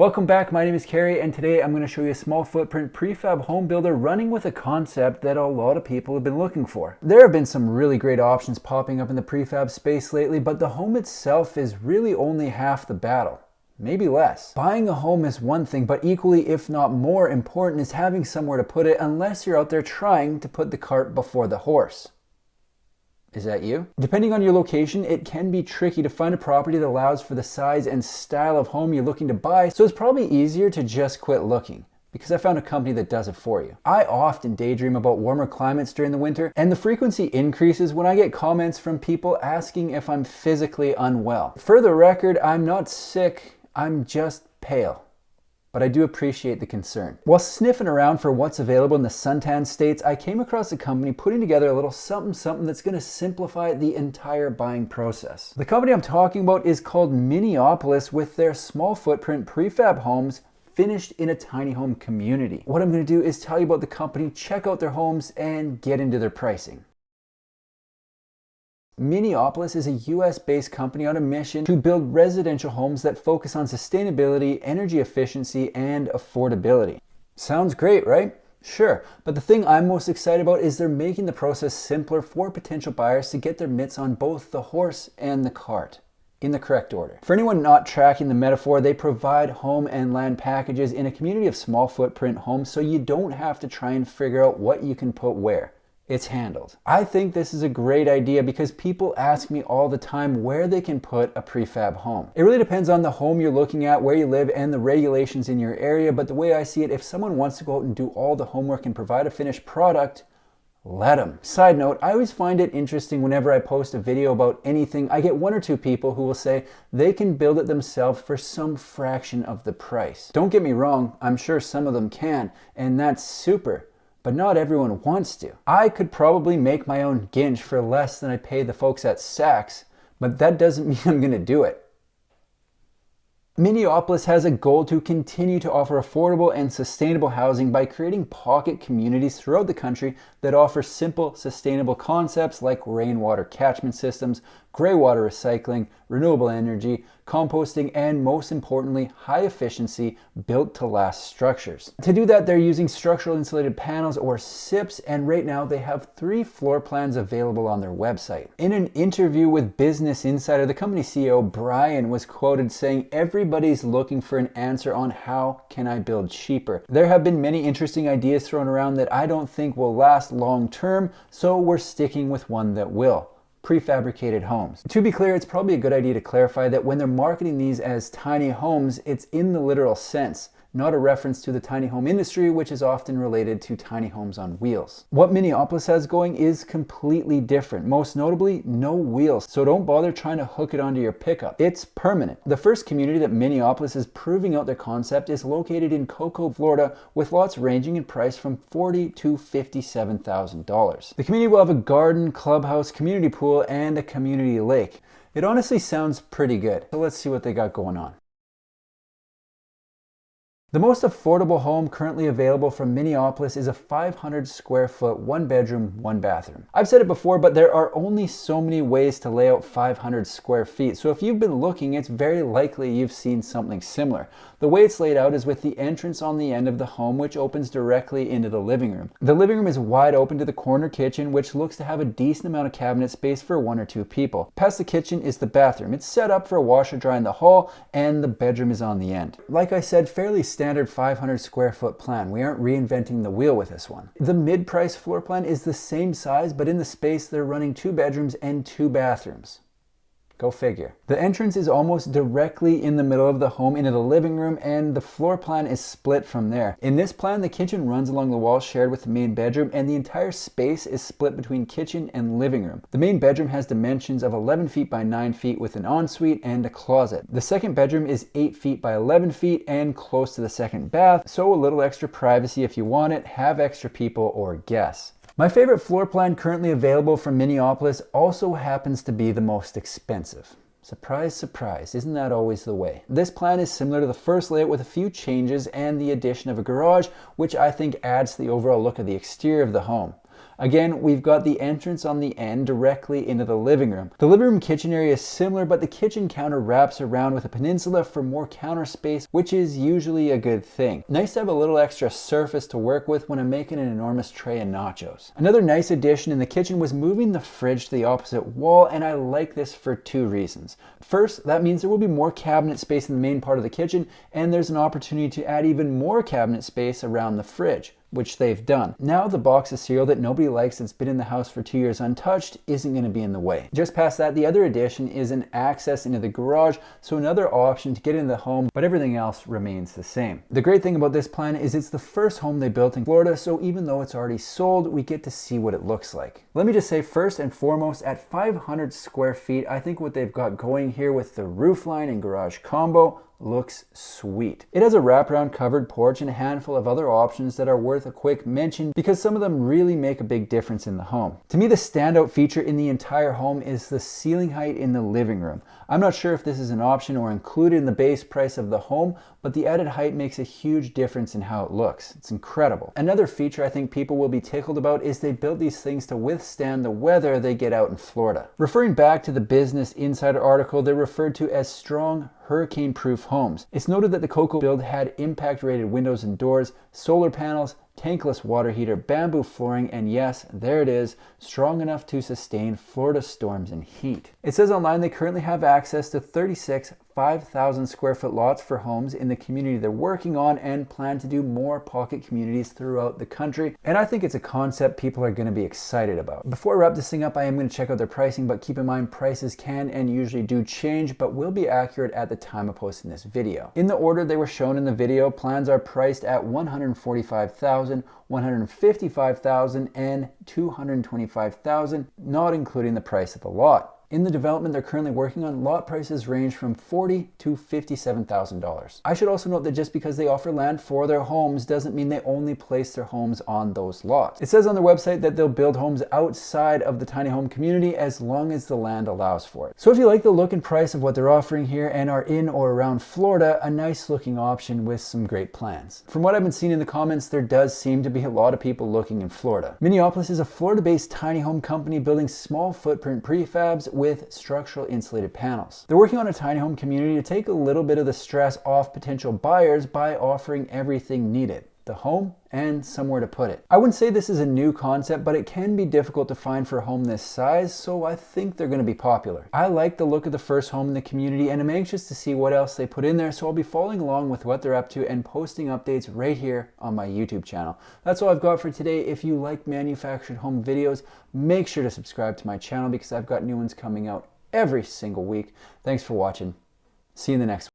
Welcome back, my name is Carrie, and today I'm going to show you a small footprint prefab home builder running with a concept that a lot of people have been looking for. There have been some really great options popping up in the prefab space lately, but the home itself is really only half the battle. Maybe less. Buying a home is one thing, but equally, if not more important, is having somewhere to put it unless you're out there trying to put the cart before the horse. Is that you? Depending on your location, it can be tricky to find a property that allows for the size and style of home you're looking to buy, so it's probably easier to just quit looking, because I found a company that does it for you. I often daydream about warmer climates during the winter, and the frequency increases when I get comments from people asking if I'm physically unwell. For the record, I'm not sick, I'm just pale. But I do appreciate the concern. While sniffing around for what's available in the suntan states, I came across a company putting together a little something that's going to simplify the entire buying process. The company I'm talking about is called Minneapolis, with their small footprint prefab homes finished in a tiny home community. What I'm going to do is tell you about the company, check out their homes, and get into their pricing. Minneapolis is a US-based company on a mission to build residential homes that focus on sustainability, energy efficiency, and affordability. Sounds great, right? Sure, but the thing I'm most excited about is they're making the process simpler for potential buyers to get their mitts on both the horse and the cart, in the correct order. For anyone not tracking the metaphor, they provide home and land packages in a community of small footprint homes, so you don't have to try and figure out what you can put where. It's handled. I think this is a great idea because people ask me all the time where they can put a prefab home. It really depends on the home you're looking at, where you live, and the regulations in your area, but the way I see it, if someone wants to go out and do all the homework and provide a finished product, let them. Side note, I always find it interesting whenever I post a video about anything, I get one or two people who will say they can build it themselves for some fraction of the price. Don't get me wrong, I'm sure some of them can, and that's super. But not everyone wants to. I could probably make my own ginch for less than I pay the folks at Saks, but that doesn't mean I'm gonna do it. Minneapolis has a goal to continue to offer affordable and sustainable housing by creating pocket communities throughout the country that offer simple, sustainable concepts like rainwater catchment systems, gray water recycling, renewable energy, composting, and most importantly, high efficiency, built to last structures. To do that, they're using structural insulated panels or SIPs, and right now they have 3 floor plans available on their website. In an interview with Business Insider, the company CEO Brian was quoted saying, "Everybody's looking for an answer on how can I build cheaper. There have been many interesting ideas thrown around that I don't think will last long term, so we're sticking with one that will. Prefabricated homes." To be clear, it's probably a good idea to clarify that when they're marketing these as tiny homes, it's in the literal sense, not a reference to the tiny home industry, which is often related to tiny homes on wheels. What Minneapolis has going is completely different, most notably no wheels, so don't bother trying to hook it onto your pickup. It's permanent. The first community that Minneapolis is proving out their concept is located in Cocoa, Florida, with lots ranging in price from $40,000 to $57,000. The community will have a garden, clubhouse, community pool, and a community lake. It honestly sounds pretty good, so let's see what they got going on. The most affordable home currently available from Minneapolis is a 500 square foot, 1 bedroom, 1 bathroom. I've said it before, but there are only so many ways to lay out 500 square feet. So if you've been looking, it's very likely you've seen something similar. The way it's laid out is with the entrance on the end of the home, which opens directly into the living room. The living room is wide open to the corner kitchen, which looks to have a decent amount of cabinet space for 1 or 2 people. Past the kitchen is the bathroom. It's set up for a washer dry in the hall, and the bedroom is on the end. Like I said, fairly standard 500 square foot plan. We aren't reinventing the wheel with this one. The mid-price floor plan is the same size, but in the space they're running 2 bedrooms and 2 bathrooms. Go figure. The entrance is almost directly in the middle of the home into the living room, and the floor plan is split from there. In this plan, the kitchen runs along the wall shared with the main bedroom, and the entire space is split between kitchen and living room. The main bedroom has dimensions of 11 feet by 9 feet with an ensuite and a closet. The second bedroom is 8 feet by 11 feet and close to the second bath, so a little extra privacy if you want it, have extra people or guests. My favorite floor plan currently available from Minneapolis also happens to be the most expensive. Surprise, surprise, isn't that always the way? This plan is similar to the first layout with a few changes and the addition of a garage, which I think adds to the overall look of the exterior of the home. Again, we've got the entrance on the end directly into the living room. The living room kitchen area is similar, but the kitchen counter wraps around with a peninsula for more counter space, which is usually a good thing. Nice to have a little extra surface to work with when I'm making an enormous tray of nachos. Another nice addition in the kitchen was moving the fridge to the opposite wall, and I like this for two reasons. First, that means there will be more cabinet space in the main part of the kitchen, and there's an opportunity to add even more cabinet space around the fridge, which they've done. Now the box of cereal that nobody likes that's been in the house for 2 years untouched isn't going to be in the way. Just past that, the other addition is an access into the garage, so another option to get into the home, but everything else remains the same. The great thing about this plan is it's the first home they built in Florida, so even though it's already sold, we get to see what it looks like. Let me just say first and foremost, at 500 square feet, I think what they've got going here with the roofline and garage combo looks sweet. It has a wraparound covered porch and a handful of other options that are worth a quick mention because some of them really make a big difference in the home. To me, the standout feature in the entire home is the ceiling height in the living room. I'm not sure if this is an option or included in the base price of the home, but the added height makes a huge difference in how it looks. It's incredible. Another feature I think people will be tickled about is they built these things to withstand the weather they get out in Florida. Referring back to the Business Insider article, they're referred to as strong hurricane-proof homes. It's noted that the Coco build had impact-rated windows and doors, solar panels, tankless water heater, bamboo flooring, and yes, there it is, strong enough to sustain Florida storms and heat. It says online they currently have access to 36 5,000 square foot lots for homes in the community they're working on and plan to do more pocket communities throughout the country. And I think it's a concept people are going to be excited about. Before I wrap this thing up, I am going to check out their pricing, but keep in mind prices can and usually do change, but will be accurate at the time of posting this video. In the order they were shown in the video, plans are priced at $145,000, $155,000, and $225,000, not including the price of the lot. In the development they're currently working on, lot prices range from $40,000 to $57,000. I should also note that just because they offer land for their homes doesn't mean they only place their homes on those lots. It says on their website that they'll build homes outside of the tiny home community as long as the land allows for it. So if you like the look and price of what they're offering here and are in or around Florida, a nice looking option with some great plans. From what I've been seeing in the comments, there does seem to be a lot of people looking in Florida. Minneapolis is a Florida-based tiny home company building small footprint prefabs with structural insulated panels. They're working on a tiny home community to take a little bit of the stress off potential buyers by offering everything needed: the home and somewhere to put it. I wouldn't say this is a new concept, but it can be difficult to find for a home this size, so I think they're going to be popular. I like the look of the first home in the community and I'm anxious to see what else they put in there, so I'll be following along with what they're up to and posting updates right here on my YouTube channel. That's all I've got for today. If you like manufactured home videos, make sure to subscribe to my channel because I've got new ones coming out every single week. Thanks for watching. See you in the next one.